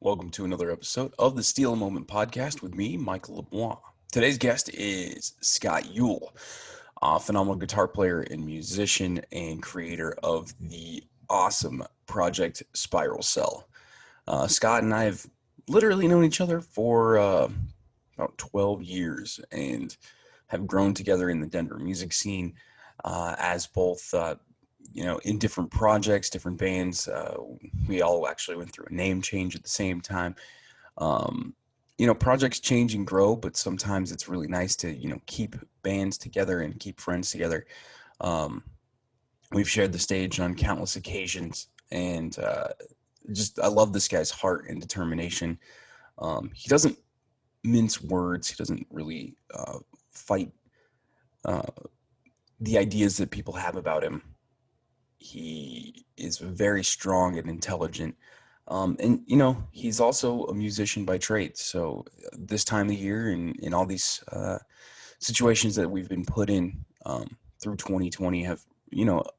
Welcome to another episode of the Steal a Moment podcast with me, Michael LeBlanc. Today's guest is Scott Uhl, a phenomenal guitar player and musician and creator of the awesome project Spiral Cell. Scott and I have literally known each other for about 12 years and have grown together in the Denver music scene as both in different projects, different bands. We all actually went through a name change at the same time. Projects change and grow, but sometimes it's really nice to, keep bands together and keep friends together. We've shared the stage on countless occasions, and I love this guy's heart and determination. He doesn't mince words. He doesn't really fight the ideas that people have about him. He is very strong and intelligent. He's also a musician by trade. So this time of year and in all these situations that we've been put in through 2020 have,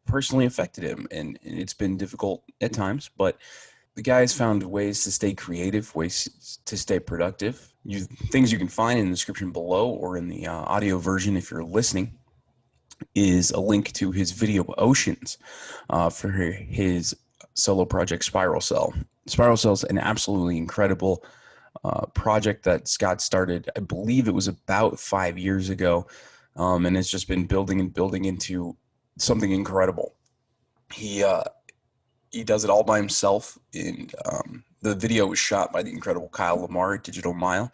personally affected him. And it's been difficult at times, but the guy has found ways to stay creative, ways to stay productive. Things you can find in the description below or in the audio version if you're listening is a link to his video Oceans for his solo project Spiral Cell. Spiral Cell is an absolutely incredible project that Scott started, I believe it was about 5 years ago, and it's just been building and building into something incredible. He does it all by himself, and the video was shot by the incredible Kyle Lamar at Digital Mile.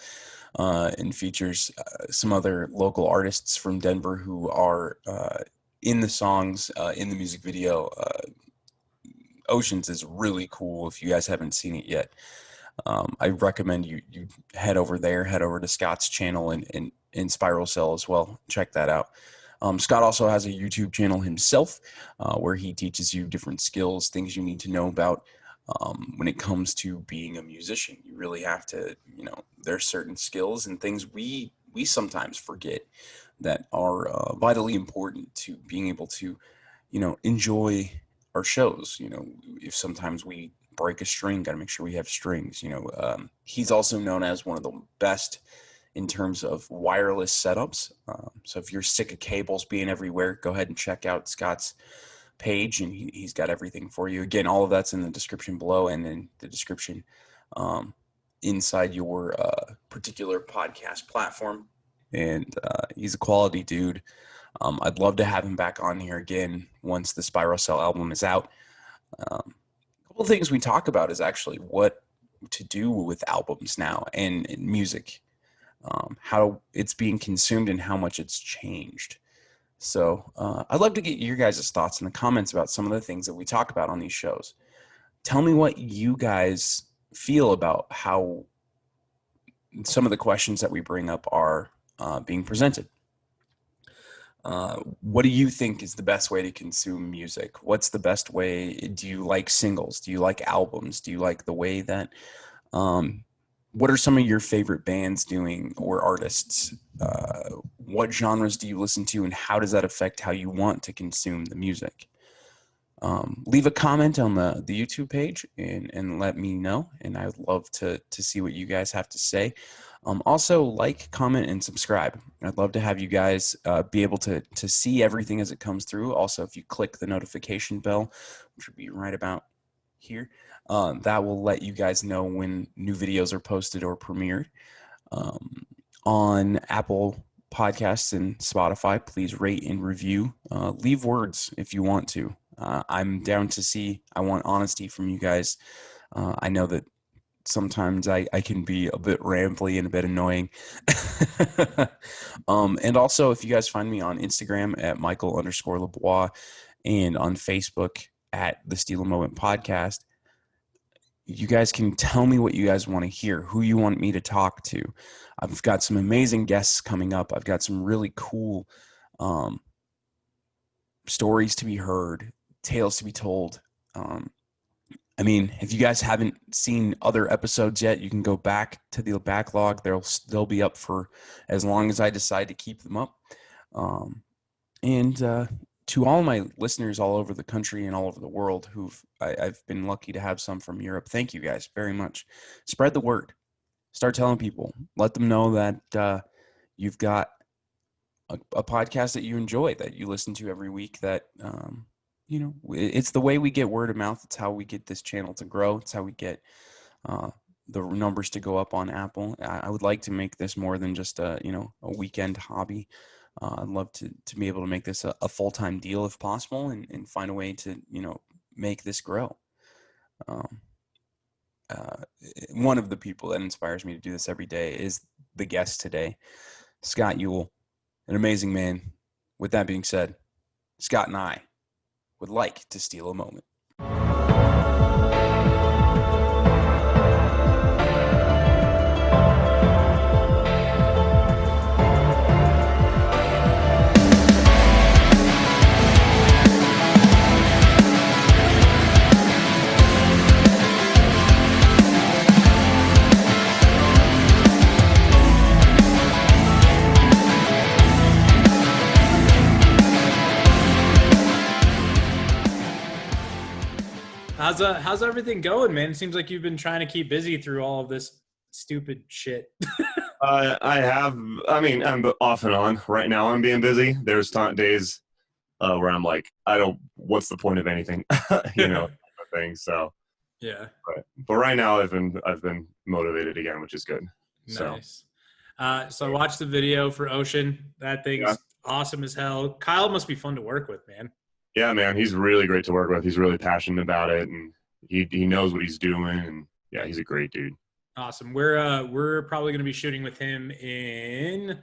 And features some other local artists from Denver who are in the songs, in the music video. Oceans is really cool. If you guys haven't seen it yet, I recommend you head over to Scott's channel and Spiral Cell as well. Check that out. Scott also has a YouTube channel himself where he teaches you different skills, things you need to know about. When it comes to being a musician, you really have to, there's certain skills and things we sometimes forget that are vitally important to being able to, enjoy our shows. If sometimes we break a string, got to make sure we have strings. He's also known as one of the best in terms of wireless setups. So if you're sick of cables being everywhere, go ahead and check out Scott's page, and he's got everything for you. Again, all of that's in the description below and in the description inside your particular podcast platform. And he's a quality dude. I'd love to have him back on here again once the Spiral Cell album is out. A couple of things we talk about is actually what to do with albums now and music, how it's being consumed and how much it's changed. So I'd love to get your guys' thoughts in the comments about some of the things that we talk about on these shows. Tell me what you guys feel about how some of the questions that we bring up are being presented. What do you think is the best way to consume music? What's the best way? Do you like singles? Do you like albums? Do you like the way that what are some of your favorite bands doing or artists? What genres do you listen to, and how does that affect how you want to consume the music? Leave a comment on the YouTube page and let me know, and I would love to see what you guys have to say. Also, like, comment, and subscribe. I'd love to have you guys be able to see everything as it comes through. Also, if you click the notification bell, which would be right about here, that will let you guys know when new videos are posted or premiered. On Apple Podcasts and Spotify, please rate and review. Leave words if you want to. I'm down to see. I want honesty from you guys. I know that sometimes I can be a bit rambly and a bit annoying. And also, if you guys find me on Instagram at Michael_Lebois and on Facebook at the Steal a Moment Podcast, you guys can tell me what you guys want to hear, who you want me to talk to. I've got some amazing guests coming up. I've got some really cool stories to be heard, tales to be told. If you guys haven't seen other episodes yet, you can go back to the backlog. They'll be up for as long as I decide to keep them up. And to all my listeners all over the country and all over the world I've been lucky to have some from Europe. Thank you guys very much. Spread the word. Start telling people. Let them know that you've got a podcast that you enjoy, that you listen to every week, that, it's the way we get word of mouth. It's how we get this channel to grow. It's how we get the numbers to go up on Apple. I would like to make this more than just a weekend hobby. I'd love to be able to make this a full-time deal if possible, and find a way to, make this grow. One of the people that inspires me to do this every day is the guest today, Scott Uhl, an amazing man. With that being said, Scott and I would like to steal a moment. How's everything going, man? It seems like you've been trying to keep busy through all of this stupid shit. I'm off and on. Right now I'm being busy. There's days where I'm like, what's the point of anything? Thing. So yeah. But right now I've been motivated again, which is good. Nice. So I watched the video for Ocean. That thing's awesome as hell. Kyle must be fun to work with, man. Yeah, man, he's really great to work with. He's really passionate about it, and he knows what he's doing, and yeah, he's a great dude. Awesome. We're probably going to be shooting with him in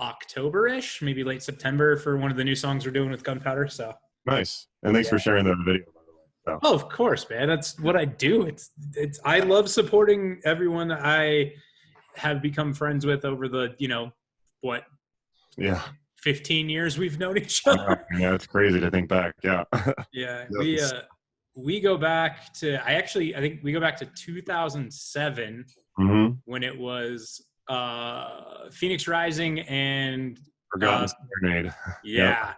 October-ish, maybe late September, for one of the new songs we're doing with Gunpowder. So nice, and thanks for sharing the video, by the way. So. Oh, of course, man. That's what I do. It's I love supporting everyone I have become friends with over the 15 years we've known each other. Yeah, it's crazy to think back. Yeah. Yeah. We go back to, I think we go back to 2007 when it was Phoenix Rising and Forgotten Serenade. Yeah.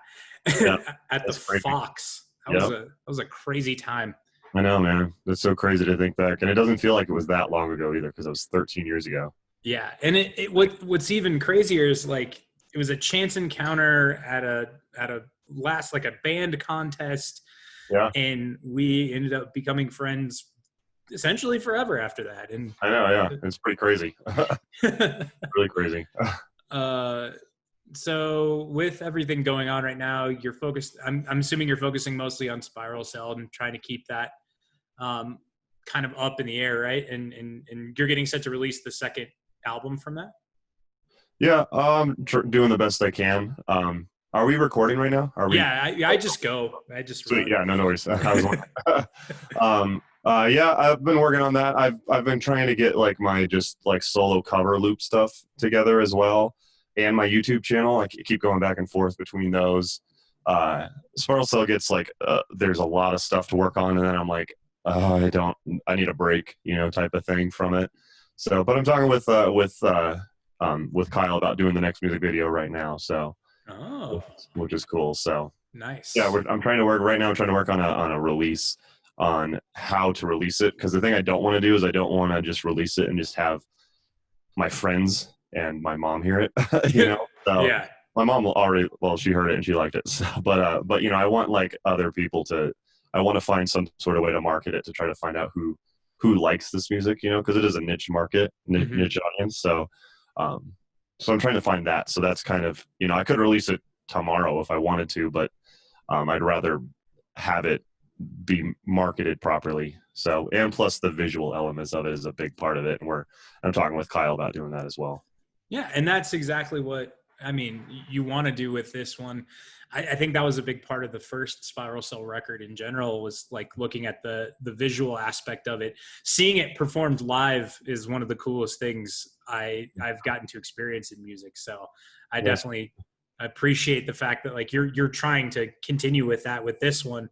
Yep. At the Fox. That was a crazy time. I know, man. That's so crazy to think back. And it doesn't feel like it was that long ago either, because it was 13 years ago. Yeah. And what's even crazier is like, it was a chance encounter at a band contest. Yeah. And we ended up becoming friends essentially forever after that. And I know, yeah. It's pretty crazy. Really crazy. So with everything going on right now, you're focused, I'm assuming you're focusing mostly on Spiral Cell and trying to keep that kind of up in the air, right? And you're getting set to release the second album from that? Yeah, doing the best I can. Are we recording right now? I just go. I just sweet. Yeah, no worries. I've been working on that. I've been trying to get my solo cover loop stuff together as well, and my YouTube channel. I keep going back and forth between those. Spiral Cell gets there's a lot of stuff to work on, and then I'm like, I need a break, type of thing from it. So, but I'm talking with Kyle about doing the next music video right now. So, which is cool. So nice. Yeah, I'm trying to work right now. I'm trying to work on a release, on how to release it. Because the thing I don't want to do is I don't want to just release it and just have my friends and my mom hear it. So yeah. My mom she heard it and she liked it. So, but I want other people to. I want to find some sort of way to market it, to try to find out who likes this music, because it is a niche market, niche audience. So I'm trying to find that. So that's kind of, I could release it tomorrow if I wanted to, but I'd rather have it be marketed properly. So, and plus the visual elements of it is a big part of it. And I'm talking with Kyle about doing that as well. Yeah. And that's exactly what, you want to do with this one. I think that was a big part of the first Spiral Cell record in general, was looking at the visual aspect of it. Seeing it performed live is one of the coolest things I've gotten to experience in music. So I definitely appreciate the fact that you're trying to continue with that with this one.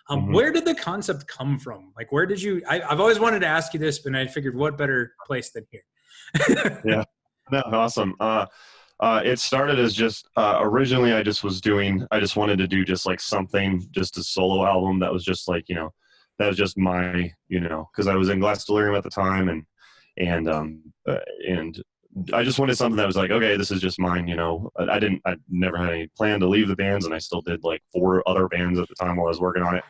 Where did the concept come from? Where did you, I've always wanted to ask you this, but I figured what better place than here? Yeah. No, awesome. It started as just originally I just wanted to do just like something, just a solo album that was just like, that was just my, because I was in Glass Delirium at the time, and I just wanted something that was like, okay, this is just mine. I never had any plan to leave the bands, and I still did like 4 other bands at the time while I was working on it.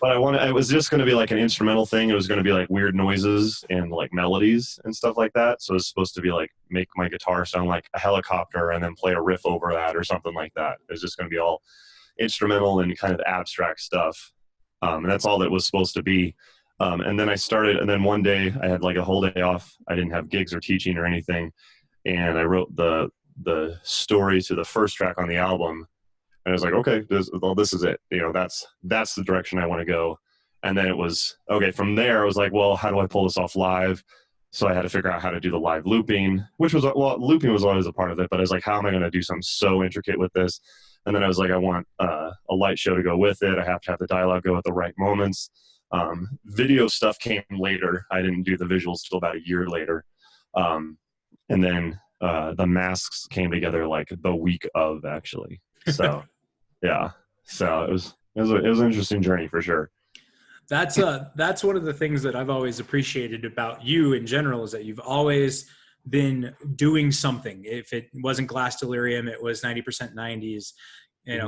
But it was just going to be like an instrumental thing. It was going to be like weird noises and like melodies and stuff like that. So it's supposed to be like make my guitar sound like a helicopter and then play a riff over that or something like that. It's just going to be all instrumental and kind of abstract stuff. And that's all that was supposed to be. And then one day I had like a whole day off. I didn't have gigs or teaching or anything. And I wrote the story to the first track on the album. And I was like, okay, this is it. That's the direction I want to go. And then it was, okay, from there, I was like, well, how do I pull this off live? So I had to figure out how to do the live looping, looping was always a part of it. But I was like, how am I going to do something so intricate with this? And then I was like, I want a light show to go with it. I have to have the dialogue go at the right moments. Video stuff came later. I didn't do the visuals till about a year later. And then the masks came together like the week of, actually. So yeah, so it was an interesting journey for sure. That's one of the things that I've always appreciated about you in general, is that you've always been doing something. If it wasn't Glass Delirium, it was 90% 90s,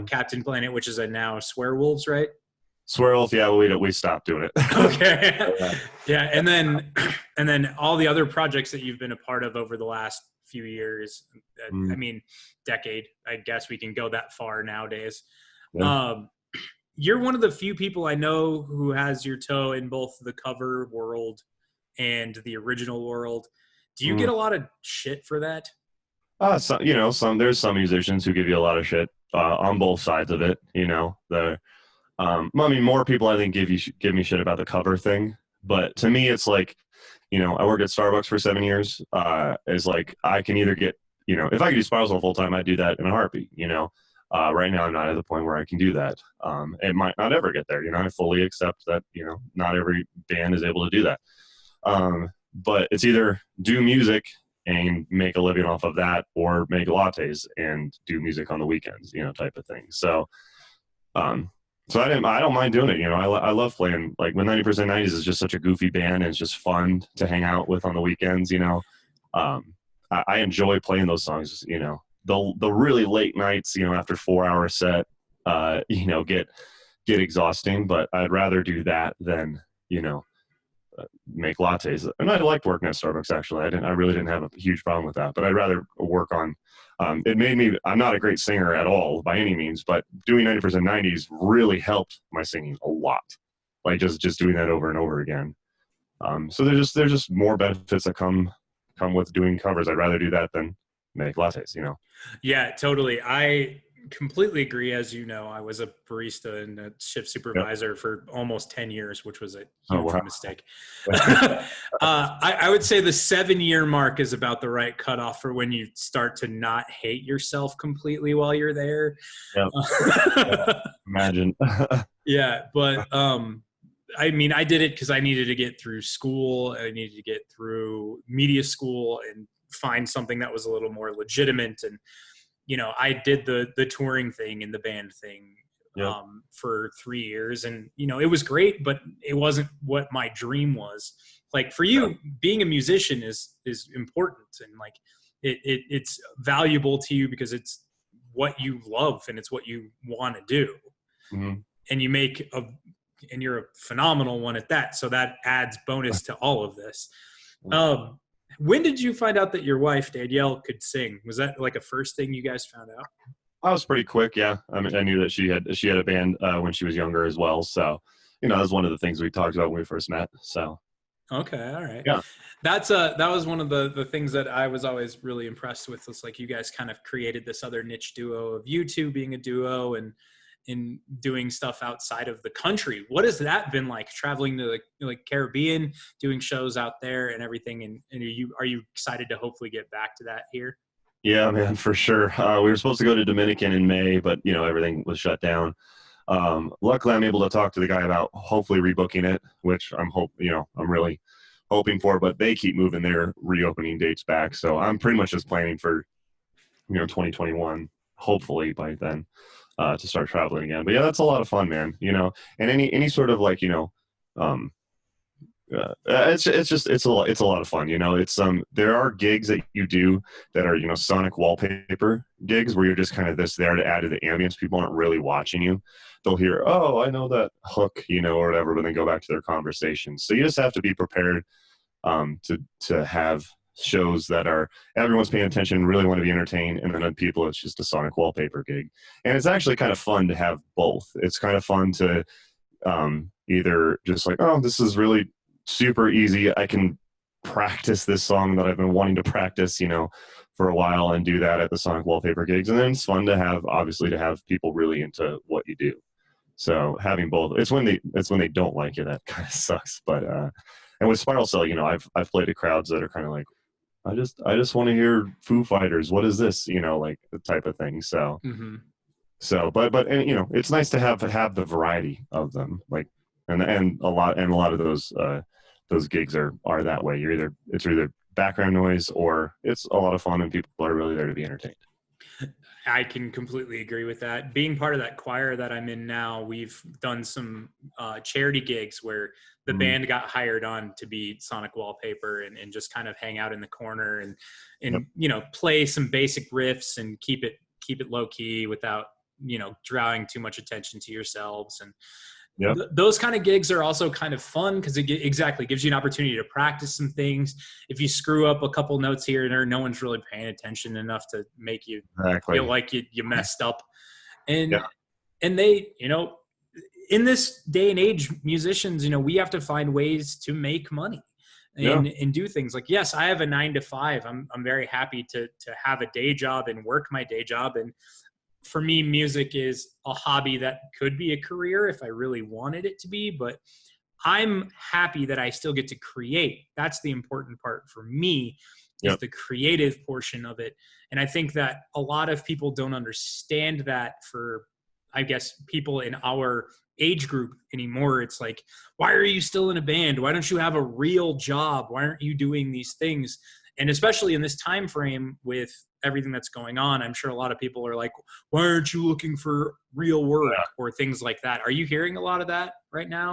Captain Planet, which is a now Swearwolves, right? Swearwolf, yeah, we stopped doing it. Okay. Yeah, and then all the other projects that you've been a part of over the last few years, I mean, decade, I guess we can go that far nowadays. Yeah. You're one of the few people I know who has your toe in both the cover world and the original world. Do you get a lot of shit for that? There's some musicians who give you a lot of shit on both sides of it. More people I think give me shit about the cover thing, but to me it's like, I worked at Starbucks for 7 years. It's like I can either get, if I could do Spiral Cell full time, I'd do that in a heartbeat. Right now I'm not at the point where I can do that. It might not ever get there. I fully accept that. Not every band is able to do that. But it's either do music and make a living off of that, or make lattes and do music on the weekends, type of thing. So, so I don't mind doing it. I love playing, like, when 90% 90s is just such a goofy band and it's just fun to hang out with on the weekends. I enjoy playing those songs. The really late nights, after 4-hour set, get exhausting. But I'd rather do that than make lattes. And I liked working at Starbucks, actually. I really didn't have a huge problem with that. But I'd rather work on. It made me. I'm not a great singer at all by any means, but doing 90% 90s really helped my singing a lot. Like just doing that over and over again. So there's just more benefits that come with doing covers. I'd rather do that than make lattes. Yeah, totally. I completely agree. As you know, I was a barista and a shift supervisor for almost 10 years, which was a huge mistake. I would say the 7-year mark is about the right cutoff for when you start to not hate yourself completely while you're there. Yep. Imagine. Yeah, but I mean, I did it because I needed to get through school. I needed to get through media school and find something that was a little more legitimate. And I did the touring thing and the band thing for 3 years, and it was great, but it wasn't what my dream was. Like, for you, being a musician is important, and like it's valuable to you because it's what you love and it's what you want to do. Mm-hmm. And you're a phenomenal one at that, so that adds bonus to all of this. When did you find out that your wife, Danielle, could sing? Was that like a first thing you guys found out? I was pretty quick, yeah. I mean, I knew that she had a band when she was younger as well. So, that was one of the things we talked about when we first met. So, okay, all right, yeah. That was one of the things that I was always really impressed with. Was like you guys kind of created this other niche duo of you two being a duo and in doing stuff outside of the country. What has that been like, traveling to the Caribbean, doing shows out there and everything? And are you excited to hopefully get back to that here? Yeah, man, for sure. We were supposed to go to Dominican in May, but everything was shut down. Luckily I'm able to talk to the guy about hopefully rebooking it, which I'm really hoping for, but they keep moving their reopening dates back. So I'm pretty much just planning for, 2021, hopefully by then, to start traveling again. But yeah, that's a lot of fun, man. And any sort of like, um, it's a lot of fun. It's there are gigs that you do that are sonic wallpaper gigs where you're just kind of there to add to the ambience. People aren't really watching you. They'll hear, oh, I know that hook, or whatever, but then go back to their conversation. So you just have to be prepared to have shows that are everyone's paying attention, really want to be entertained, and then other people it's just a sonic wallpaper gig. And it's actually kind of fun to have both. It's kind of fun to either just like, oh, this is really super easy, I can practice this song that I've been wanting to practice for a while, and do that at the sonic wallpaper gigs. And then it's fun to have people really into what you do. So having both, it's when they don't like you that kind of sucks. But and with Spiral Cell, I've played to crowds that are kind of like, I just want to hear Foo Fighters. What is this? Like the type of thing. So but and, it's nice to have the variety of them. Like and a lot of those gigs are that way. It's either background noise or it's a lot of fun and people are really there to be entertained. I can completely agree with that. Being part of that choir that I'm in now, we've done some charity gigs where the band got hired on to be sonic wallpaper and just kind of hang out in the corner and play some basic riffs and keep it low key without drawing too much attention to yourselves. And those kind of gigs are also kind of fun because it gives you an opportunity to practice some things. If you screw up a couple notes here and there, no one's really paying attention enough to make you feel like you messed up. And they, in this day and age, musicians, we have to find ways to make money and do things like, yes, I have a 9 to 5. I'm very happy to have a day job and work my day job. And for me, music is a hobby that could be a career if I really wanted it to be, but I'm happy that I still get to create. That's the important part for me, is the creative portion of it. And I think that a lot of people don't understand that for, I guess, people in our age group anymore. It's like, why are you still in a band? Why don't you have a real job? Why aren't you doing these things? And especially in this time frame with everything that's going on, I'm sure a lot of people are like, why aren't you looking for real work or things like that? Are you hearing a lot of that right now?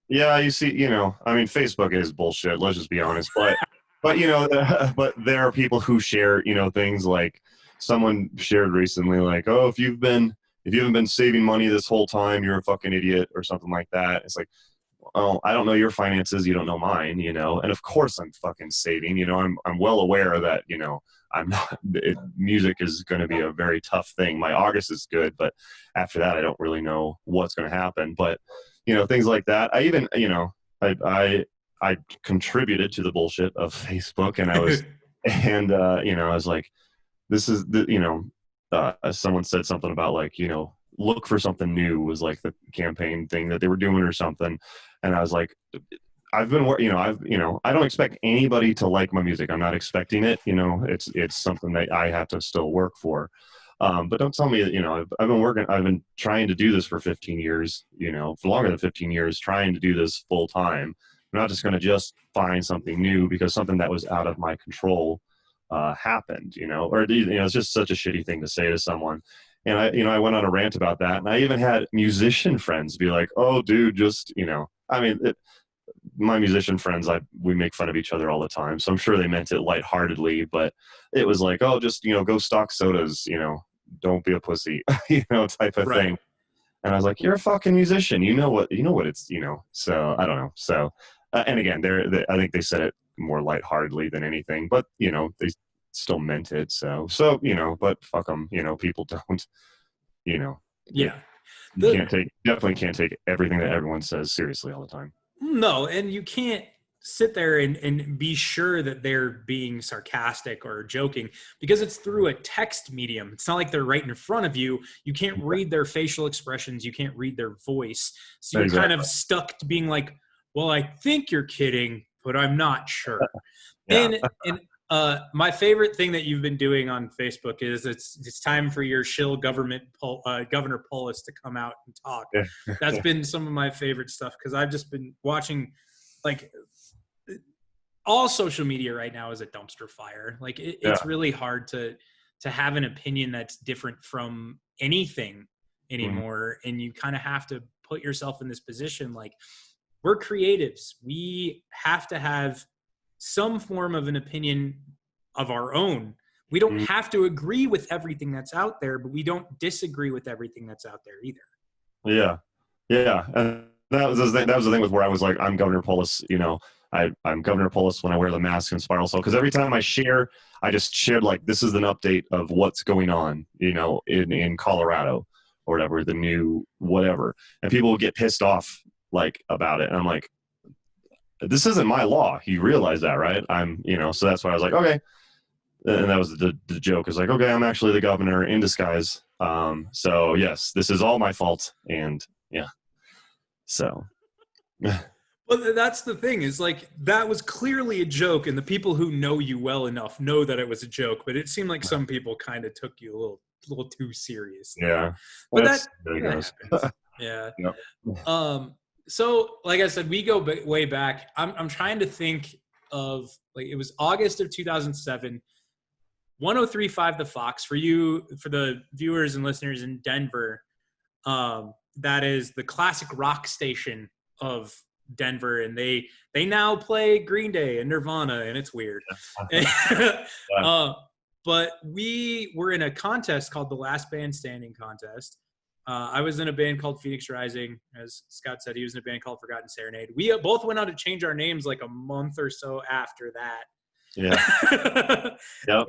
Yeah. You see, Facebook is bullshit. Let's just be honest. But but there are people who share, things like someone shared recently, like, oh, if you haven't been saving money this whole time, you're a fucking idiot or something like that. It's like, well, I don't know your finances, you don't know mine, and of course I'm fucking saving, I'm well aware that, I'm not, music is going to be a very tough thing. My August is good, but after that, I don't really know what's going to happen. But, things like that. I even, I contributed to the bullshit of Facebook, and I was, I was like, this is the, someone said something about like, look for something new was like the campaign thing that they were doing or something. And I was like, I don't expect anybody to like my music. I'm not expecting it. It's something that I have to still work for. But don't tell me that, I've been trying to do this for 15 years, for longer than 15 years, trying to do this full time. I'm not just going to just find something new because something that was out of my control happened, or it's just such a shitty thing to say to someone. And I went on a rant about that, and I even had musician friends be like, "Oh, dude, just my musician friends, we make fun of each other all the time, so I'm sure they meant it lightheartedly, but it was like, oh, just go stock sodas, don't be a pussy, type of thing." And I was like, "You're a fucking musician, you know what it's, So I don't know. So and again, I think they said it more lightheartedly than anything, but they still meant it. So but fuck them. People don't. Definitely can't take everything that everyone says seriously all the time. No, and you can't sit there and be sure that they're being sarcastic or joking because it's through a text medium. It's not like they're right in front of you. You can't read their facial expressions. You can't read their voice. So you're kind of stuck to being like, well, I think you're kidding, but I'm not sure. And my favorite thing that you've been doing on Facebook is it's time for your shill Governor Polis to come out and talk. That's been some of my favorite stuff because I've just been watching, like, all social media right now is a dumpster fire. Like it's really hard to have an opinion that's different from anything anymore. And you kind of have to put yourself in this position. Like, we're creatives. We have to have some form of an opinion of our own. We don't have to agree with everything that's out there, but we don't disagree with everything that's out there either. Yeah. Yeah. And that was the thing with where I was like, I'm Governor Polis, you know, I'm Governor Polis when I wear the mask in Spiral Cell. Because every time I just shared like, this is an update of what's going on, you know, in Colorado or whatever, the new whatever. And people would get pissed off like about it. And I'm like, this isn't my law. You realize that, right? You know, so that's why I was like, okay. And that was the joke. It's like, okay, I'm actually the governor in disguise. So yes, this is all my fault. And yeah, so. Well, that's the thing, is like, that was clearly a joke, and the people who know you well enough know that it was a joke, but it seemed like some people kind of took you a little too seriously. Yeah. But that happens. Yeah. Yep. So like I said, we go way back. I'm trying to think of, like, it was August of 2007. 103.5 The Fox, for the viewers and listeners in Denver, that is the classic rock station of Denver, and they now play Green Day and Nirvana, and it's weird. But we were in a contest called the Last Band Standing contest. I was in a band called Phoenix Rising. As Scott said, he was in a band called Forgotten Serenade. We both went on to change our names like a month or so after that. Yeah. Yep.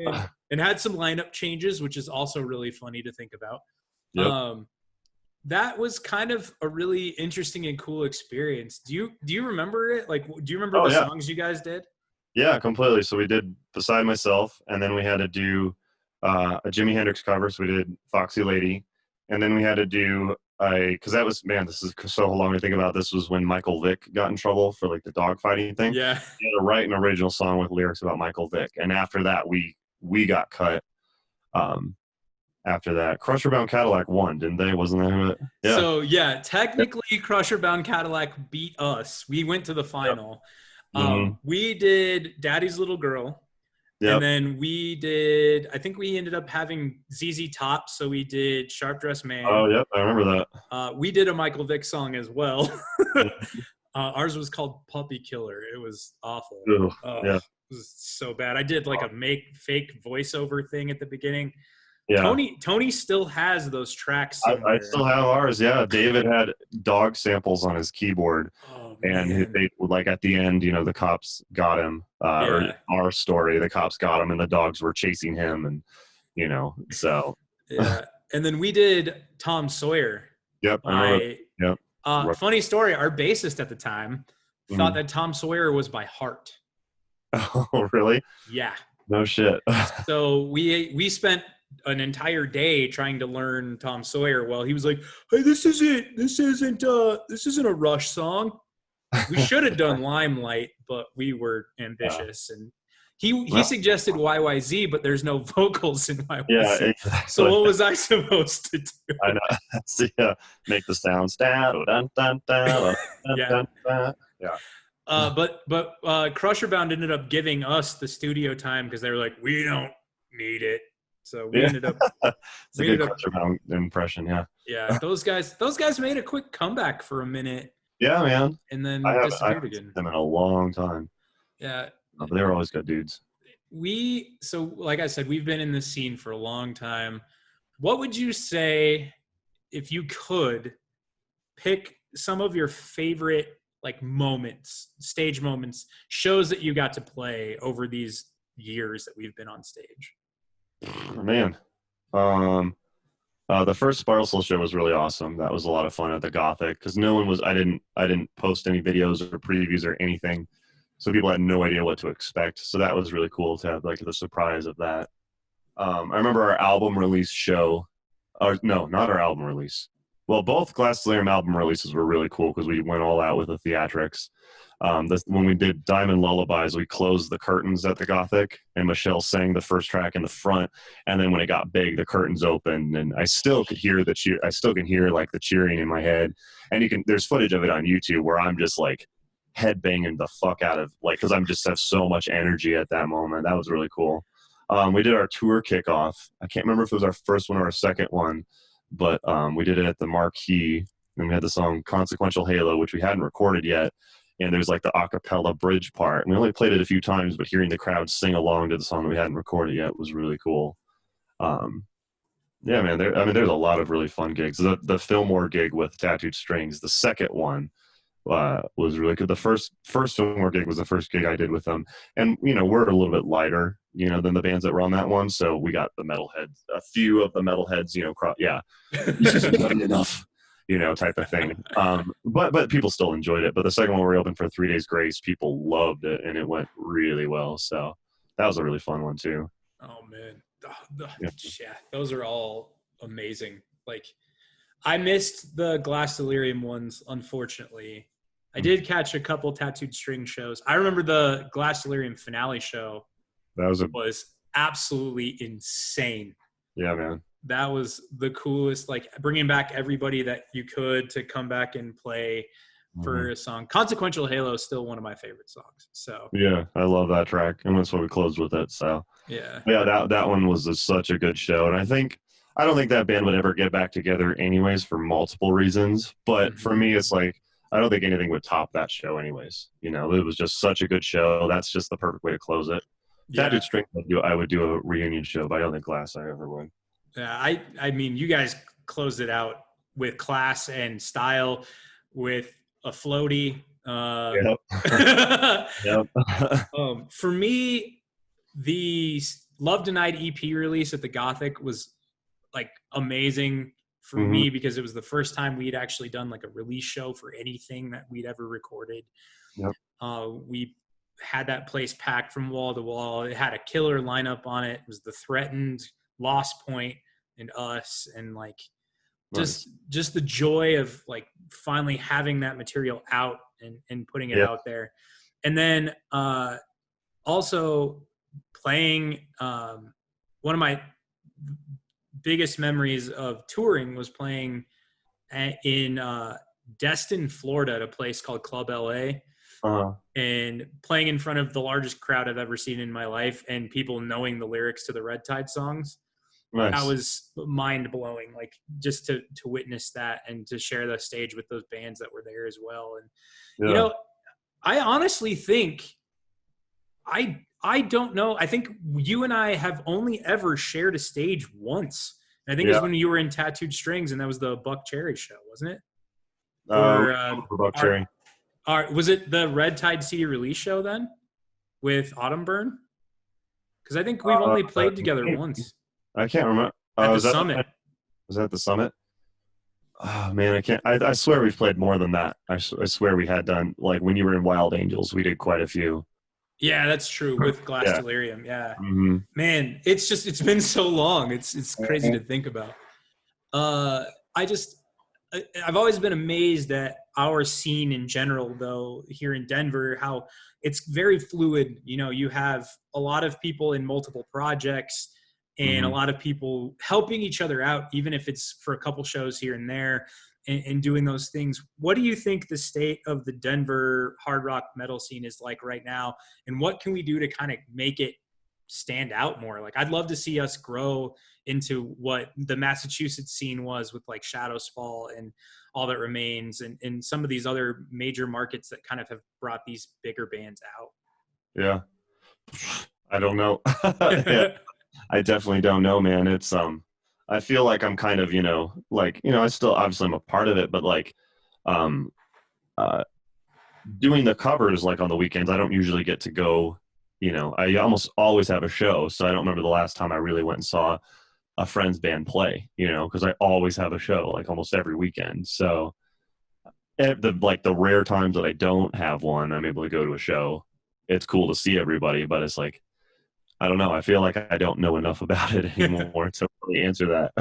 And had some lineup changes, which is also really funny to think about. Yep. That was kind of a really interesting and cool experience. Do you remember it? Like, do you remember the songs you guys did? Yeah, completely. So we did Beside Myself, and then we had to do a Jimi Hendrix cover. So we did Foxy Lady, and then we had to do because that was, man, this is so long to think about. This was when Michael Vick got in trouble for like the dog fighting thing. Yeah. He had to write an original song with lyrics about Michael Vick, and after that we got cut. After that, Crusher Bound Cadillac won, didn't they? Wasn't that who it? Yeah. So yeah, technically Crusher Bound Cadillac beat us. We went to the final. Yep. We did Daddy's Little Girl. Yep. And then I think we ended up having ZZ Top, so we did Sharp Dressed Man. Oh, yep, I remember that. We did a Michael Vick song as well. Ours was called Puppy Killer. It was awful. Yeah. It was so bad. I did like a fake voiceover thing at the beginning. Yeah. Tony still has those tracks. I still have ours. Yeah. David had dog samples on his keyboard. And they like at the end, you know, the cops got him. Or our story, the cops got him, and the dogs were chasing him, and you know, so. Yeah, and then we did Tom Sawyer. Yep. Yep. Funny story. Our bassist at the time thought that Tom Sawyer was by heart. Oh, really? Yeah. No shit. So we spent an entire day trying to learn Tom Sawyer. Well, he was like, "Hey, this isn't a Rush song." We should have done Limelight, but we were ambitious, and he suggested YYZ, but there's no vocals in YYZ. Yeah, exactly. So what was I supposed to do? I know. So, yeah, make the sounds down, dun, dun, dun, dun, dun. Yeah. But Crusher Bound ended up giving us the studio time because they were like, we don't need it. So we ended up. It's a good Crusher Bound impression. Yeah. Yeah, those guys made a quick comeback for a minute. Yeah, man. And then I disappeared again. haven't seen them in a long time. Yeah. But they were always good dudes. So like I said, we've been in this scene for a long time. What would you say, if you could pick some of your favorite like moments, stage moments, shows that you got to play over these years that we've been on stage? Man. The first Spiral Soul show was really awesome. That was a lot of fun at the Gothic because I didn't post any videos or previews or anything, so people had no idea what to expect. So that was really cool to have like the surprise of that. I remember our album release show, or no, not our album release. Well, both Glass Delirium album releases were really cool because we went all out with the theatrics. When we did Diamond Lullabies, we closed the curtains at the Gothic, and Michelle sang the first track in the front. And then when it got big, the curtains opened, and I still could hear the cheer. I still can hear like the cheering in my head. And there's footage of it on YouTube where I'm just like headbanging the fuck out of, like, because I'm just have so much energy at that moment. That was really cool. We did our tour kickoff. I can't remember if it was our first one or our second one, but we did it at the Marquee, and we had the song Consequential Halo, which we hadn't recorded yet. And there's like the a cappella bridge part. And we only played it a few times, but hearing the crowd sing along to the song that we hadn't recorded yet was really cool. Yeah, man. There's a lot of really fun gigs. The Fillmore gig with Tattooed Strings, the second one, was really good. The first Fillmore gig was the first gig I did with them, and we're a little bit lighter, than the bands that were on that one. So we got the metalheads, a few of the metalheads, this isn't heavy enough, type of thing. But people still enjoyed it. But the second one we opened for 3 Days Grace, people loved it, and it went really well. So that was a really fun one too. Oh man, yeah, those are all amazing. Like, I missed the Glass Delirium ones, unfortunately. I did catch a couple Tattooed String shows. I remember the Glass Delirium finale show. That was absolutely insane. Yeah, man. That was the coolest, like bringing back everybody that you could to come back and play for a song. Consequential Halo is still one of my favorite songs. So yeah, I love that track, and that's why we closed with it. So yeah, that one was such a good show, and I don't think that band would ever get back together anyways for multiple reasons. But for me, it's like, I don't think anything would top that show anyways. It was just such a good show. That's just the perfect way to close it. Yeah. Tattooed String, I would do a reunion show, but I don't think Glass I ever would. Yeah, I mean, you guys closed it out with class and style, with a floaty. Yep. For me, the Love Denied EP release at the Gothic was like amazing for me, because it was the first time we'd actually done like a release show for anything that we'd ever recorded. Yep. We had that place packed from wall to wall. It had a killer lineup on it. It was The Threatened, Lost Point, and us, and like just the joy of like finally having that material out and putting it out there. And then also playing, one of my biggest memories of touring was playing in Destin, Florida, at a place called Club LA. And playing in front of the largest crowd I've ever seen in my life, and people knowing the lyrics to the Red Tide songs. Nice. That was mind blowing, like just to witness that and to share the stage with those bands that were there as well. And I honestly think I don't know. I think you and I have only ever shared a stage once. And I think it was when you were in Tattooed Strings, and that was the Buck Cherry show, wasn't it? Buck Cherry. Was it the Red Tide CD release show then with Autumn Burn? Because I think we've only played together once. I can't remember. At the Summit. Was that the Summit? Oh man, I can't. I swear we've played more than that. I swear we had done, like when you were in Wild Angels, we did quite a few. Yeah, that's true, with Glass Delirium. Yeah, man, it's been so long. It's crazy to think about. I've always been amazed at our scene in general, though, here in Denver, how it's very fluid. You have a lot of people in multiple projects, and a lot of people helping each other out, even if it's for a couple shows here and there, and doing those things. What do you think the state of the Denver hard rock metal scene is like right now? And what can we do to kind of make it stand out more? Like, I'd love to see us grow into what the Massachusetts scene was with like Shadows Fall and All That Remains, and some of these other major markets that kind of have brought these bigger bands out. Yeah. I don't know. I definitely don't know, man. It's, I feel like I'm kind of, I still, obviously I'm a part of it, but like, doing the covers, like on the weekends, I don't usually get to go, I almost always have a show. So I don't remember the last time I really went and saw a friend's band play, because I always have a show, like almost every weekend. So the rare times that I don't have one, I'm able to go to a show. It's cool to see everybody, but it's like, I don't know. I feel like I don't know enough about it anymore to really answer that.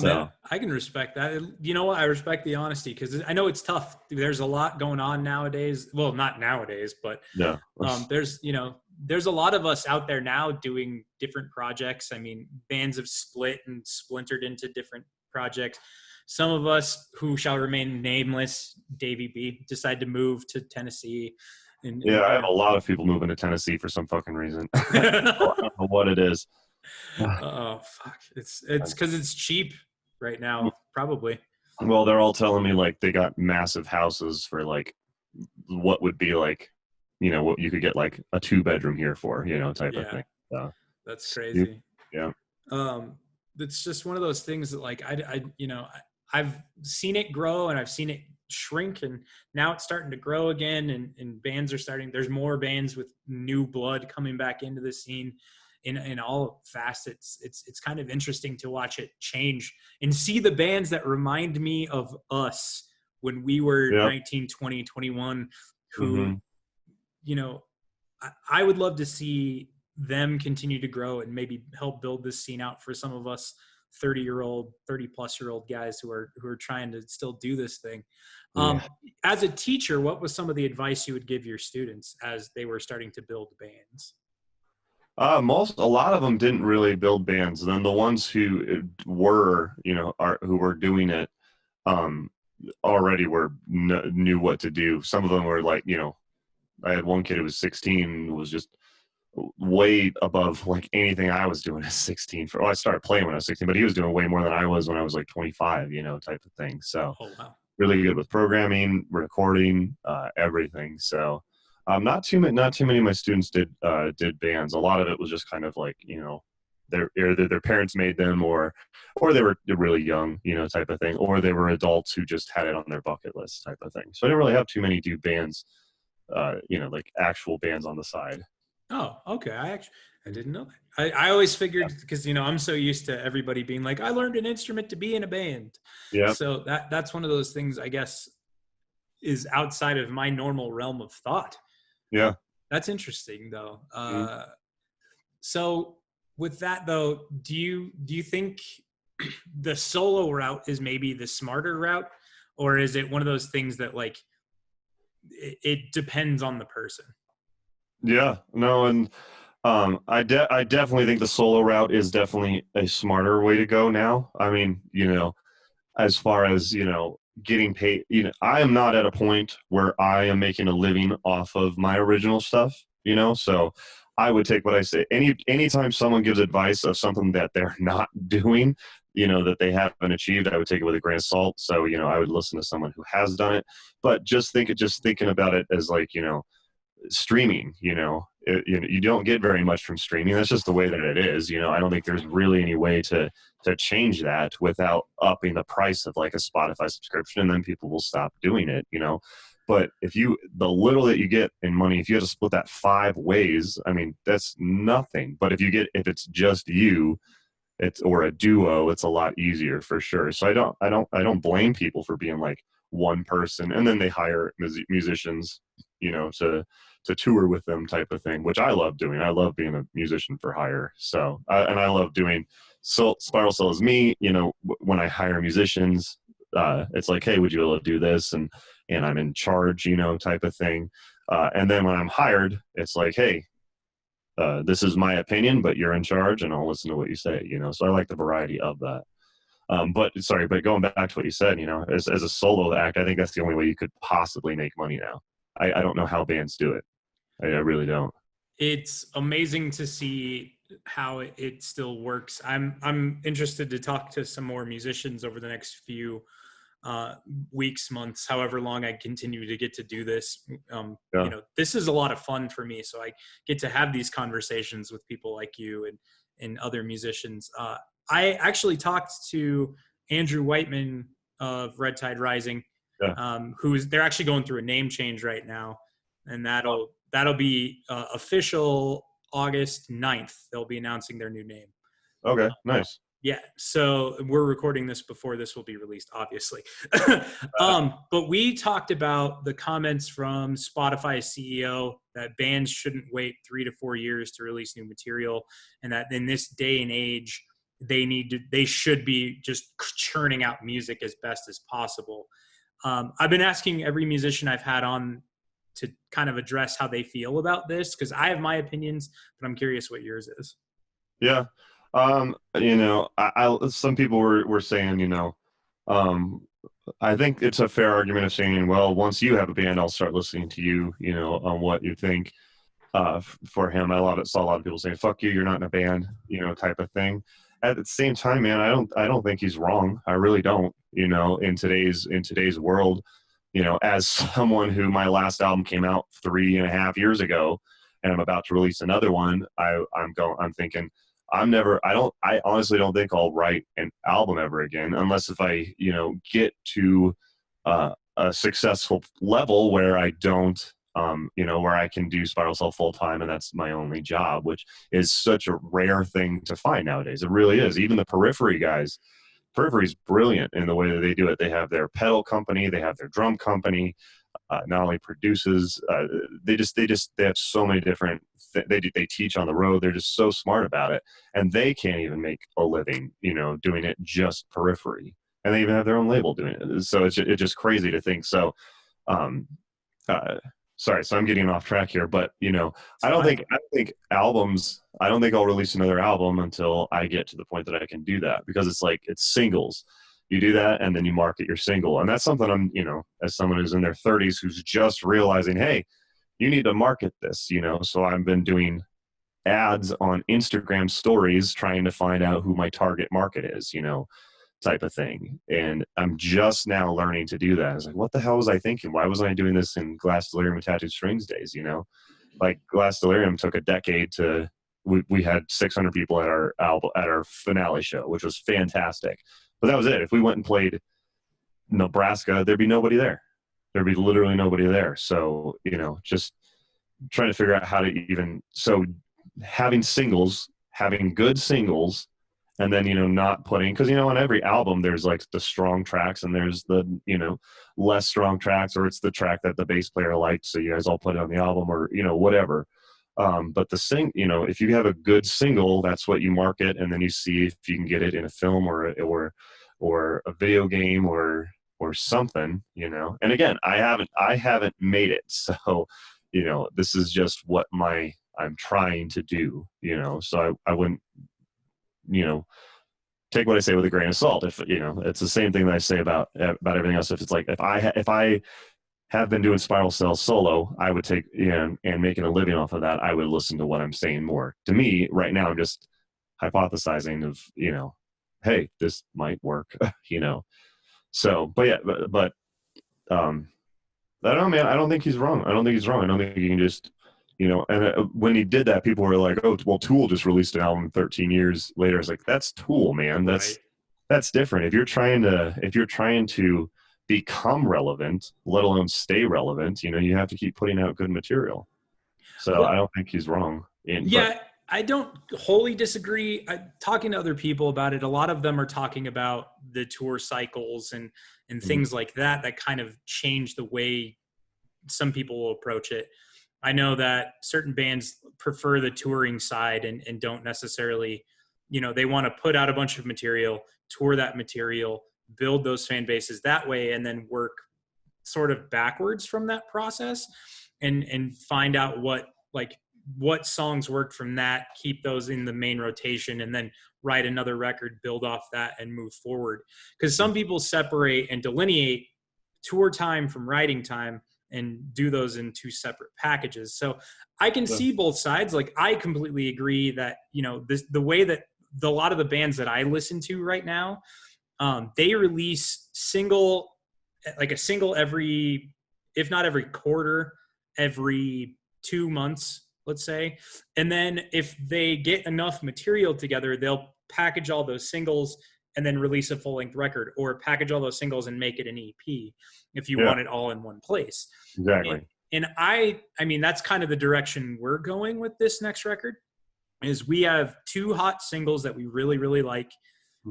Man, I can respect that. You know what? I respect the honesty, because I know it's tough. There's a lot going on nowadays. Well, not nowadays, but there's a lot of us out there now doing different projects. I mean, bands have split and splintered into different projects. some of us who shall remain nameless, Davey B, decide to move to Tennessee. Yeah, I have a lot of people moving to Tennessee for some fucking reason. I don't know what it is. Oh fuck! It's because it's cheap right now, probably. Well, they're all telling me like they got massive houses for like what would be like, what you could get like a 2-bedroom here for, type of Yeah, thing. So, that's crazy. yeah. It's just one of those things that like I've seen it grow and I've seen it shrink, and now it's starting to grow again, and bands are starting. There's more bands with new blood coming back into the scene in all facets. It's kind of interesting to watch it change and see the bands that remind me of us when we were 19, 20, 21, who, I would love to see them continue to grow and maybe help build this scene out for some of us 30 plus year old guys who are trying to still do this thing. As a teacher, what was some of the advice you would give your students as they were starting to build bands? A lot of them didn't really build bands. And then the ones who were, who were doing it, already knew what to do. Some of them were like, I had one kid who was 16, was just way above like anything I was doing at 16. I started playing when I was 16, but he was doing way more than I was when I was like 25, type of thing. So really good with programming, recording, everything. So not too many of my students did bands. A lot of it was just kind of like, either their parents made them or they were really young, type of thing, or they were adults who just had it on their bucket list type of thing. So I didn't really have too many do bands, like actual bands on the side. Oh, okay. I didn't know that. I always figured, because I'm so used to everybody being like, I learned an instrument to be in a band. Yeah. So that's one of those things, I guess, is outside of my normal realm of thought. Yeah. That's interesting though. So with that though, do you think the solo route is maybe the smarter route, or is it one of those things that like it depends on the person? Yeah, no, and I definitely think the solo route is definitely a smarter way to go now. I mean, as far as, getting paid, I am not at a point where I am making a living off of my original stuff, so I would take what I say. Anytime someone gives advice of something that they're not doing, that they haven't achieved, I would take it with a grain of salt. So, I would listen to someone who has done it, but just thinking about it as like, streaming, you don't get very much from streaming. That's just the way that it is. I don't think there's really any way to change that without upping the price of like a Spotify subscription, and then people will stop doing it, but the little that you get in money, if you had to split that 5 ways, I mean, that's nothing. But if it's just you, or a duo, it's a lot easier for sure. So I don't blame people for being like one person and then they hire musicians, to tour with them type of thing, which I love doing. I love being a musician for hire. So, and I love doing Spiral Cell is me, when I hire musicians, it's like, hey, would you be able to do this? And I'm in charge, type of thing. And then when I'm hired, it's like, hey, this is my opinion, but you're in charge and I'll listen to what you say, so I like the variety of that. But going back to what you said, as a solo act, I think that's the only way you could possibly make money now. I don't know how bands do it. I really don't. It's amazing to see how it still works. I'm interested to talk to some more musicians over the next few weeks, months, however long I continue to get to do this. This is a lot of fun for me. So I get to have these conversations with people like you and other musicians. I actually talked to Andrew Whiteman of Red Tide Rising, they're actually going through a name change right now. And that'll be official August 9th. They'll be announcing their new name. Okay, nice. Yeah, so we're recording this before this will be released, obviously. But we talked about the comments from Spotify's CEO that bands shouldn't wait 3 to 4 years to release new material, and that in this day and age, they should be just churning out music as best as possible. I've been asking every musician I've had on to kind of address how they feel about this, because I have my opinions, but I'm curious what yours is. Yeah. Some people were saying, Um, I think it's a fair argument of saying, well, once you have a band, I'll start listening to you, on what you think. For him, saw a lot of people saying, "Fuck you, you're not in a band," type of thing. At the same time, man, I don't think he's wrong. I really don't. In today's world, as someone who my last album came out 3.5 years ago, and I'm about to release another one, I'm thinking, I honestly don't think I'll write an album ever again, unless if I, get to a successful level where I don't, where I can do Spiral Cell full time and that's my only job, which is such a rare thing to find nowadays. It really is. Even the Periphery guys, Periphery's brilliant in the way that they do it. They have their pedal company, they have their drum company, not only produces, they have so many different, they teach on the road. They're just so smart about it, and they can't even make a living, doing it just Periphery, and they even have their own label doing it. So it's just crazy to think. So, um, sorry, so I'm getting off track here, but I don't think albums. I don't think I'll release another album until I get to the point that I can do that, because it's singles. You do that and then you market your single, and that's something I'm, as someone who's in their 30s who's just realizing, hey, you need to market this, So I've been doing ads on Instagram stories trying to find out who my target market is, type of thing. And I'm just now learning to do that. I was like, what the hell was I thinking? Why wasn't I doing this in Glass Delirium and Tattooed Strings days? Like Glass Delirium took a decade to, we had 600 people at our album, at our finale show, which was fantastic. But that was it. If we went and played Nebraska, there'd be nobody there. There'd be literally nobody there. So, just trying to figure out how to having good singles, and then, not putting, because, on every album, there's like the strong tracks and there's the, less strong tracks, or it's the track that the bass player liked, so you guys all put it on the album, or, whatever. But if you have a good single, that's what you market, and then you see if you can get it in a film or a video game or something, And again, I haven't made it, so, this is just what I'm trying to do, So I wouldn't, take what I say with a grain of salt. If it's the same thing that I say about everything else. If it's like if I have been doing Spiral Cell solo, I would take and making a living off of that, I would listen to what I'm saying more. To me, right now, I'm just hypothesizing of hey, this might work, So, but yeah, but I don't know, man. I don't think he's wrong. I don't think you can just and when he did that, people were like, oh, well, Tool just released an album 13 years later. It's like, that's Tool, man. That's different. If you're trying to become relevant, let alone stay relevant, you have to keep putting out good material. So I don't think he's wrong. I don't wholly disagree. Talking to other people about it, a lot of them are talking about the tour cycles and things like that kind of change the way some people will approach it. I know that certain bands prefer the touring side and don't necessarily, they want to put out a bunch of material, tour that material, build those fan bases that way, and then work sort of backwards from that process and find out what songs work from that, keep those in the main rotation, and then write another record, build off that, and move forward. Because some people separate and delineate tour time from writing time and do those in two separate packages. So I can see both sides. Like, I completely agree that, the way that a lot of the bands that I listen to right now, they release a single every, if not every quarter, every 2 months, let's say. And then if they get enough material together, they'll package all those singles and then release a full-length record, or package all those singles and make it an EP if you want it all in one place. Exactly. And I mean, that's kind of the direction we're going with this next record, is we have 2 hot singles that we really, really like,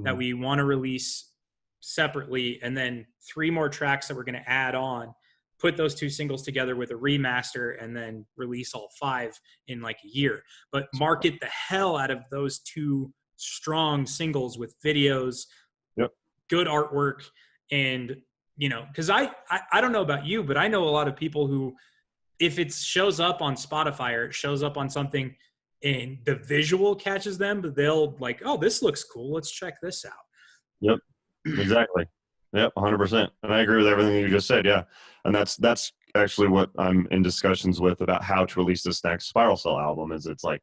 that we want to release separately, and then 3 more tracks that we're going to add on, put those 2 singles together with a remaster, and then release all 5 in like a year. But market the hell out of those 2 strong singles with videos, good artwork, and because I don't know about you, but I know a lot of people who, if it shows up on Spotify or it shows up on something and the visual catches them, but they'll like, oh, this looks cool, let's check this out. Yep, exactly. Yep, 100%. And I agree with everything you just said. Yeah. And that's actually what I'm in discussions with about how to release this next Spiral Cell album. Is it's like,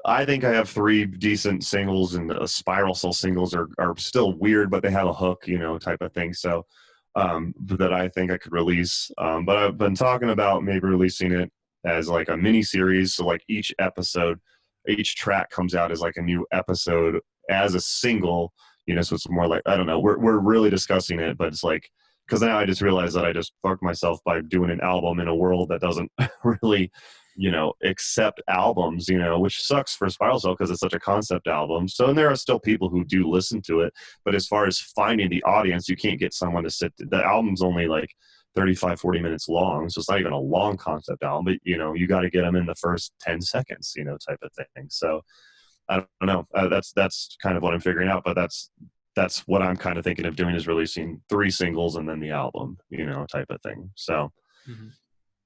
I think I have 3 decent singles, and the Spiral Cell singles are still weird, but they have a hook, type of thing. So that I think I could release. But I've been talking about maybe releasing it as like a mini series. So like each track comes out as like a new episode as a single, so it's more like, I don't know, we're really discussing it, but it's like, because now I just realized that I just fucked myself by doing an album in a world that doesn't really, accept albums, which sucks for Spiral Cell because it's such a concept album. So, and there are still people who do listen to it, but as far as finding the audience, you can't get someone to the album's only like 35, 40 minutes long. So it's not even a long concept album, but you got to get them in the first 10 seconds, type of thing. So I don't know. That's kind of what I'm figuring out, but that's what I'm kind of thinking of doing, is releasing 3 singles and then the album, type of thing. So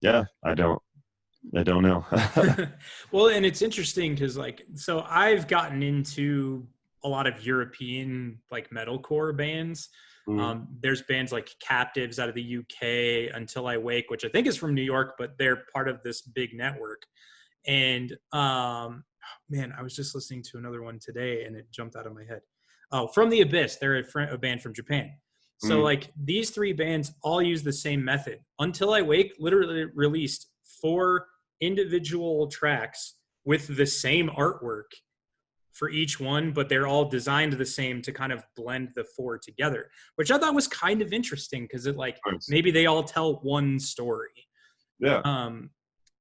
yeah, I don't know. Well, and it's interesting because so I've gotten into a lot of European like metalcore bands. There's bands like Captives out of the UK, Until I Wake, which I think is from New York, but they're part of this big network. And man, I was just listening to another one today and it jumped out of my head. Oh, From the Abyss. They're a band from Japan. So like these 3 bands all use the same method. Until I Wake literally released 4 individual tracks with the same artwork for each one, but they're all designed the same to kind of blend the 4 together, which I thought was kind of interesting because it like maybe they all tell one story. Yeah.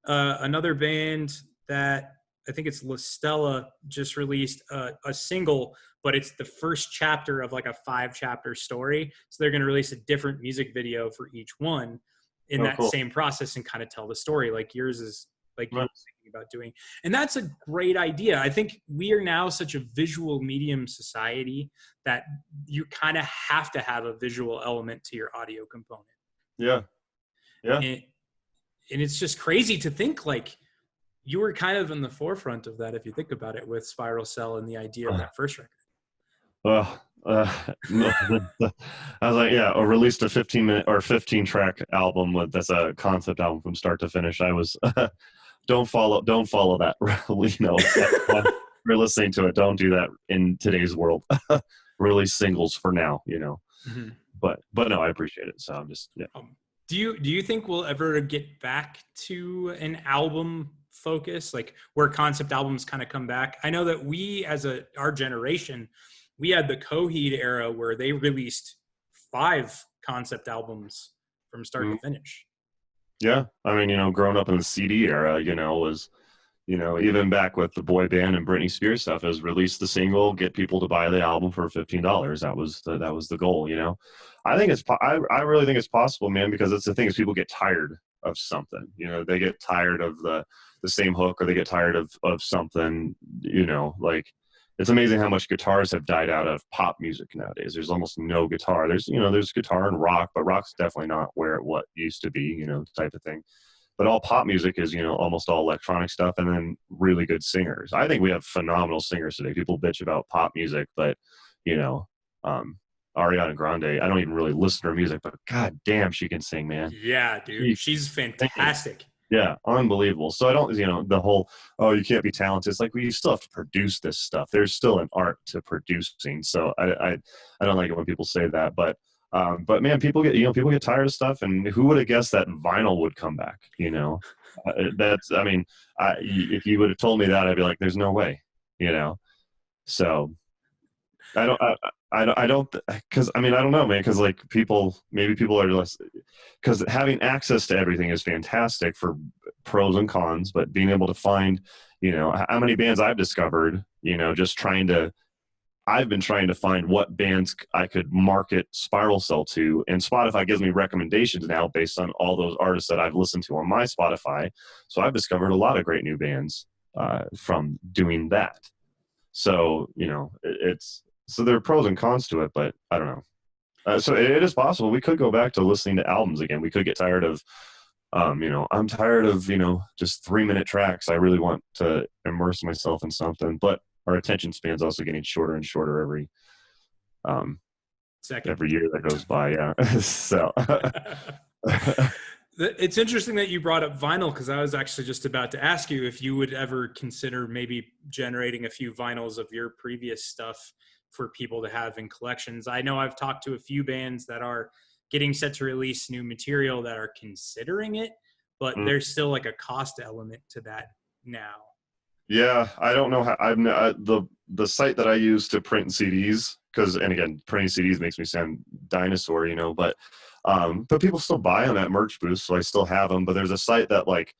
Another band that I think it's La Stella just released a single, but it's the first chapter of like a 5-chapter story. So they're going to release a different music video for each one in that cool. same process and kind of tell the story like yours is like you were thinking about doing. And that's a great idea. I think we are now such a visual medium society that you kind of have to have a visual element to your audio component. Yeah. Yeah. And it's just crazy to think like you were kind of in the forefront of that if you think about it with Spiral Cell and the idea of that first record. No, I was like, yeah, I released a 15-minute or 15-track album that's a concept album from start to finish. I was don't follow that. If you're listening to it, don't do that in today's world. Release singles for now, But no, I appreciate it. So I'm just Do you think we'll ever get back to an album focus, like where concept albums kind of come back? I know that we, as our generation, we had the Coheed era where they released 5 concept albums from start to finish. Yeah, I mean, growing up in the CD era, was, even back with the boy band and Britney Spears stuff, is release the single, get people to buy the album for $15. That was the goal. I think I really think it's possible, man, because it's the thing is people get tired of something. They get tired of the same hook, or they get tired of something. Like, it's amazing how much guitars have died out of pop music nowadays. There's almost no guitar. There's guitar and rock, but rock's definitely not what used to be, type of thing. But all pop music is, almost all electronic stuff, and then really good singers. I think we have phenomenal singers today. People bitch about pop music, but, Ariana Grande, I don't even really listen to her music, but god damn, she can sing, man. Yeah, dude. She's fantastic. Yeah, unbelievable. So I don't, the whole, oh, you can't be talented. It's like, we still have to produce this stuff. There's still an art to producing. So I don't like it when people say that, but man, people get tired of stuff, and who would have guessed that vinyl would come back? If you would have told me that, I'd be like, there's no way, So I don't, because I don't know, man, because like maybe people are less, because having access to everything is fantastic for pros and cons, but being able to find, how many bands I've discovered, I've been trying to find what bands I could market Spiral Cell to, and Spotify gives me recommendations now based on all those artists that I've listened to on my Spotify. So I've discovered a lot of great new bands from doing that. So, so there are pros and cons to it, but I don't know. So it is possible we could go back to listening to albums again. We could get tired of, I'm tired of, just 3-minute tracks. I really want to immerse myself in something, but our attention span's also getting shorter and shorter every Second. every year that goes by. Yeah. So It's interesting that you brought up vinyl, because I was actually just about to ask you if you would ever consider maybe generating a few vinyls of your previous stuff for people to have in collections. I know I've talked to a few bands that are getting set to release new material that are considering it, but there's still like a cost element to that now. yeah, I don't know how the site that I use to print CDs, because, and again, printing CDs makes me sound dinosaur, you know, but people still buy them at Merch Booth, so I still have them. But there's a site that like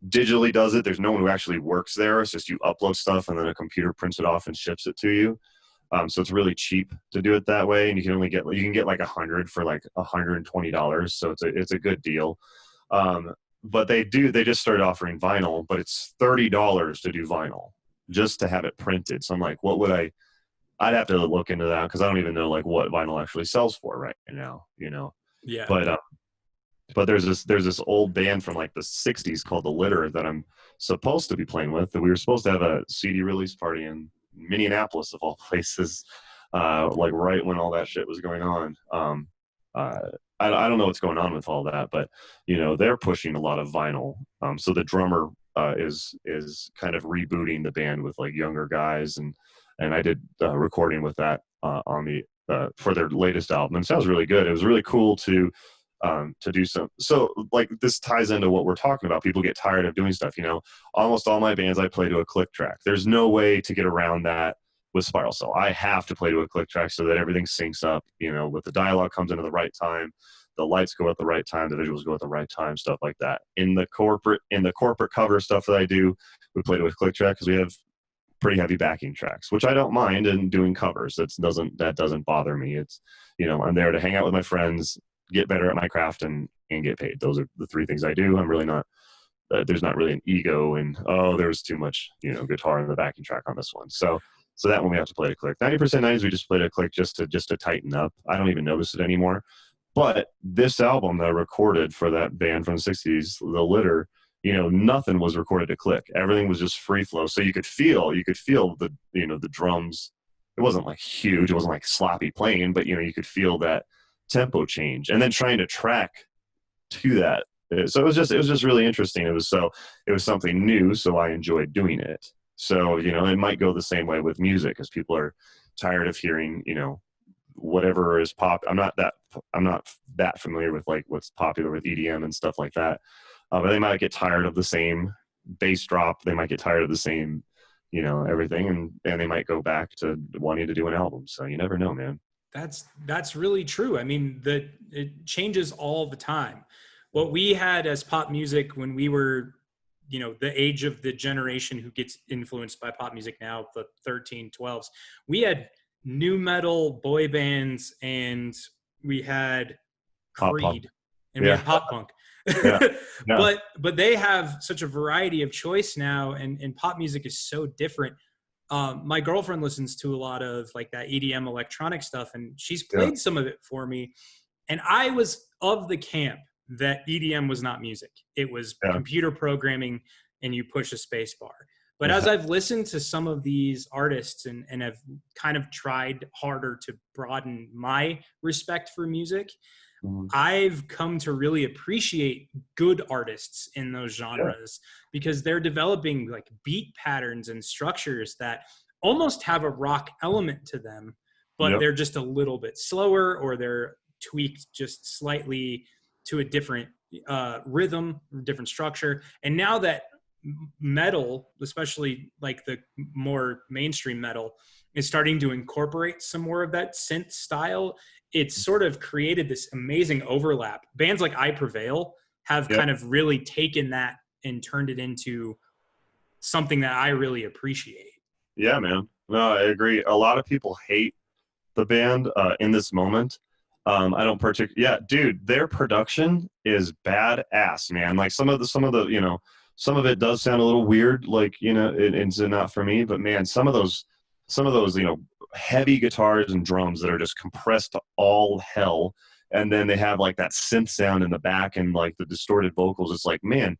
digitally does it. There's no one who actually works there. It's just you upload stuff and then a computer prints it off and ships it to you. So it's really cheap to do it that way, and you can get like 100 for like $120. So it's a good deal. But they just started offering vinyl, but it's $30 to do vinyl just to have it printed. So I'm like, I'd have to look into that, because I don't even know like what vinyl actually sells for right now, you know? Yeah. But there's this old band from like the 60s called The Litter that I'm supposed to be playing with. That we were supposed to have a CD release party in Minneapolis, of all places, like right when all that shit was going on. I don't know what's going on with all that, but you know, they're pushing a lot of vinyl. So the drummer is kind of rebooting the band with like younger guys, and I did recording with that on the for their latest album. And it sounds really good. It was really cool to do some. So like this ties into what we're talking about. People get tired of doing stuff. You know, almost all my bands I play to a click track. There's no way to get around that with Spiral Cell. I have to play to a click track so that everything syncs up, you know, with the dialogue comes in at the right time, the lights go at the right time, the visuals go at the right time, stuff like that. In the corporate cover stuff that I do, we play to a click track because we have pretty heavy backing tracks, which I don't mind, and doing covers. That doesn't bother me. It's, you know, I'm there to hang out with my friends, get better at my craft, and get paid. Those are the three things I do. I'm really not there's not really an ego and, oh, there's too much, you know, guitar in the backing track on this one. So that one we have to play to click. 90% 90s we just play to click just to tighten up. I don't even notice it anymore. But this album that I recorded for that band from the 60s, The Litter, you know, nothing was recorded to click. Everything was just free flow. So you could feel the, you know, the drums. It wasn't like huge. It wasn't like sloppy playing, but, you know, you could feel that tempo change, and then trying to track to that. So it was just really interesting. It was something new. So I enjoyed doing it. So, you know, it might go the same way with music, as people are tired of hearing, you know, whatever is pop. I'm not that familiar with like what's popular with EDM and stuff like that. But they might get tired of the same bass drop. They might get tired of the same, you know, everything, and they might go back to wanting to do an album. So you never know, man. That's really true. I mean, it changes all the time. What we had as pop music when we were, you know, the age of the generation who gets influenced by pop music now, the 13, 12s, we had nu metal boy bands, and we had Creed, and we had pop punk. Yeah. But they have such a variety of choice now, and pop music is so different. My girlfriend listens to a lot of like that EDM electronic stuff, and she's played some of it for me. And I was of the camp that EDM was not music. It was computer programming, and you push a space bar. But as I've listened to some of these artists and have kind of tried harder to broaden my respect for music, I've come to really appreciate good artists in those genres, because they're developing like beat patterns and structures that almost have a rock element to them, but they're just a little bit slower, or they're tweaked just slightly to a different rhythm, different structure. And now that metal, especially like the more mainstream metal, is starting to incorporate some more of that synth style, it's sort of created this amazing overlap. Bands like I Prevail have kind of really taken that and turned it into something that I really appreciate. Yeah, man. No, I agree. A lot of people hate the band in this moment. I don't particularly. Yeah, dude, their production is badass, man. Like some of the, you know, some of it does sound a little weird, like, you know, it's not for me. But man, some of those, you know, heavy guitars and drums that are just compressed to all hell, and then they have like that synth sound in the back and like the distorted vocals. It's like, man,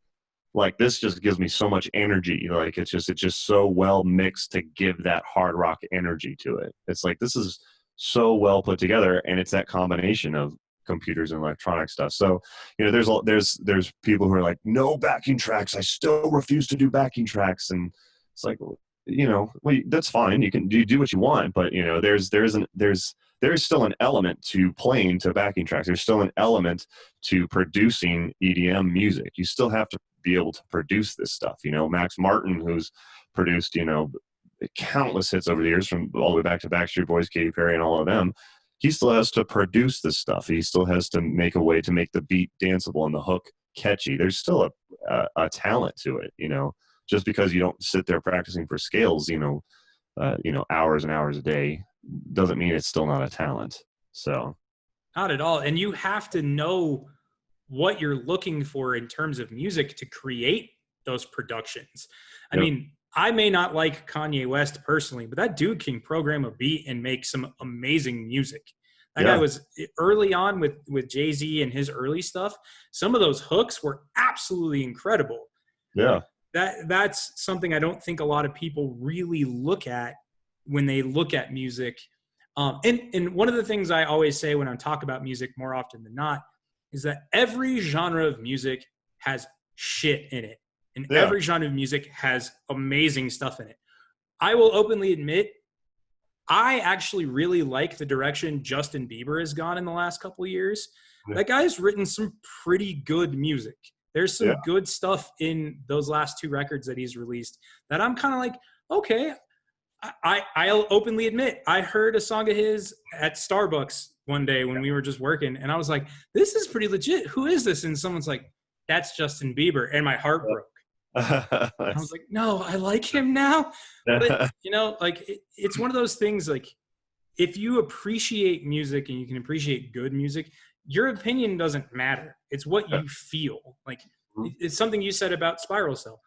like this just gives me so much energy. Like it's just so well mixed to give that hard rock energy to it. It's like, this is so well put together, and it's that combination of computers and electronic stuff. So, you know, there's people who are like, no backing tracks. I still refuse to do backing tracks, and it's like, you know, well, that's fine. You can do what you want, but you know, there's still an element to playing to backing tracks. There's still an element to producing EDM music. You still have to be able to produce this stuff. You know, Max Martin, who's produced, you know, countless hits over the years, from all the way back to Backstreet Boys, Katy Perry, and all of them. He still has to produce this stuff. He still has to make a way to make the beat danceable and the hook catchy. There's still a talent to it, you know. Just because you don't sit there practicing for scales, you know, hours and hours a day, doesn't mean it's still not a talent. So, not at all. And you have to know what you're looking for in terms of music to create those productions. I mean, I may not like Kanye West personally, but that dude can program a beat and make some amazing music. That guy was early on with Jay-Z and his early stuff. Some of those hooks were absolutely incredible. Yeah. That's something I don't think a lot of people really look at when they look at music. And one of the things I always say when I talk about music more often than not is that every genre of music has shit in it. And every genre of music has amazing stuff in it. I will openly admit, I actually really like the direction Justin Bieber has gone in the last couple of years. Yeah. That guy's written some pretty good music. There's some good stuff in those last 2 records that he's released that I'm kind of like, okay, I'll openly admit, I heard a song of his at Starbucks one day when we were just working, and I was like, this is pretty legit. Who is this? And someone's like, that's Justin Bieber. And my heart broke. I was like, no, I like him now. But, you know, like, it's one of those things, like, if you appreciate music and you can appreciate good music, your opinion doesn't matter. It's what you feel. Like, it's something you said about Spiral Cell.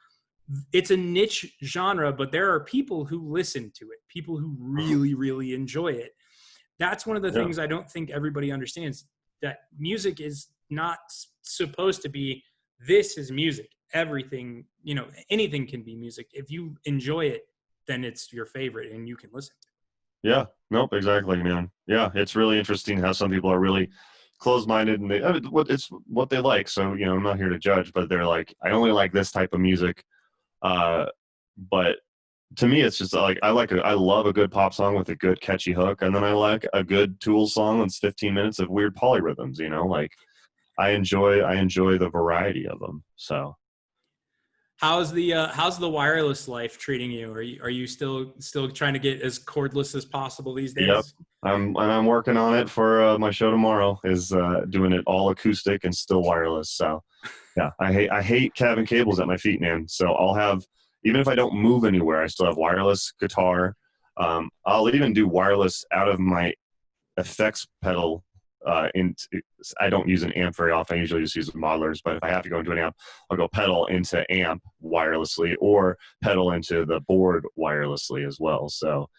It's a niche genre, but there are people who listen to it, people who really, really enjoy it. That's one of the things I don't think everybody understands, that music is not supposed to be, this is music. Everything, you know, anything can be music. If you enjoy it, then it's your favorite and you can listen to it. Yeah, nope, exactly, man. Yeah, it's really interesting how some people are really closed-minded, and it's what they like. So, you know, I'm not here to judge, but they're like, I only like this type of music. But to me, it's just like, I love a good pop song with a good catchy hook, and then I like a good Tool song that's 15 minutes of weird polyrhythms. You know, like I enjoy the variety of them. So. How's the wireless life treating you? Are you still trying to get as cordless as possible these days? Yep. I'm working on it for my show tomorrow, is doing it all acoustic and still wireless. So yeah, I hate having cables at my feet, man. So I'll have, even if I don't move anywhere, I still have wireless guitar. I'll even do wireless out of my effects pedal. I don't use an amp very often. I usually just use modelers, but if I have to go into an amp, I'll go pedal into amp wirelessly, or pedal into the board wirelessly as well. So,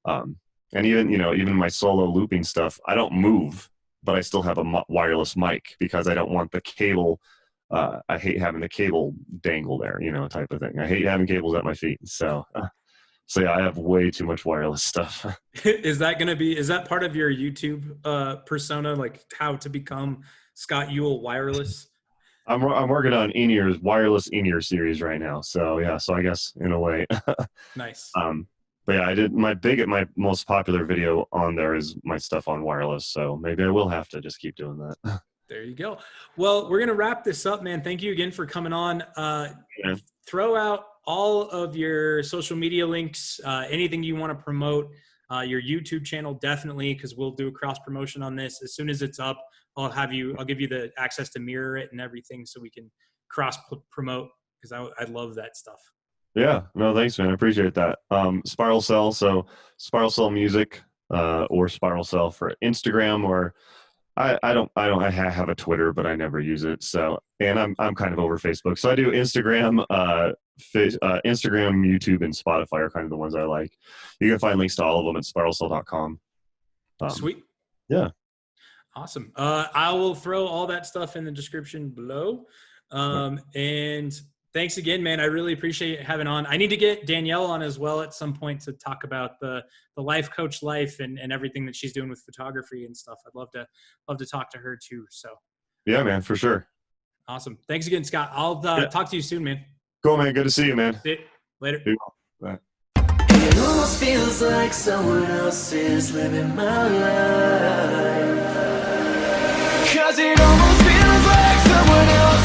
and even my solo looping stuff, I don't move, but I still have a wireless mic, because I don't want the cable. I hate having the cable dangle there, you know, type of thing. I hate having cables at my feet. So yeah, I have way too much wireless stuff. Is that part of your YouTube persona, like how to become Scott Uhl wireless? I'm working on wireless in-ear series right now. So yeah, so I guess in a way. Nice. But yeah, my most popular video on there is my stuff on wireless. So maybe I will have to just keep doing that. There you go. Well, we're going to wrap this up, man. Thank you again for coming on. Throw out all of your social media links, anything you want to promote, your YouTube channel, definitely, because we'll do a cross promotion on this. As soon as it's up, I'll give you the access to mirror it and everything, so we can cross promote, because I love that stuff. Yeah, no, thanks, man. I appreciate that. Spiral Cell, so Spiral Cell Music, or Spiral Cell for Instagram, or I have a Twitter, but I never use it. So, and I'm kind of over Facebook. So I do Instagram, Instagram, YouTube, and Spotify are kind of the ones I like. You can find links to all of them at spiralcell.com. Sweet. Yeah. Awesome. I will throw all that stuff in the description below. And Thanks again, man. I really appreciate having on. I need to get Danielle on as well at some point to talk about the life coach life and everything that she's doing with photography and stuff. I'd love to talk to her too. So Yeah, man, for sure. awesome. Thanks again, Scott. I'll talk to you soon, man. Cool, man. Good to see you, man. See you. Later. Be well. Bye. It almost feels like someone else is living my life. 'Cause it almost feels like someone else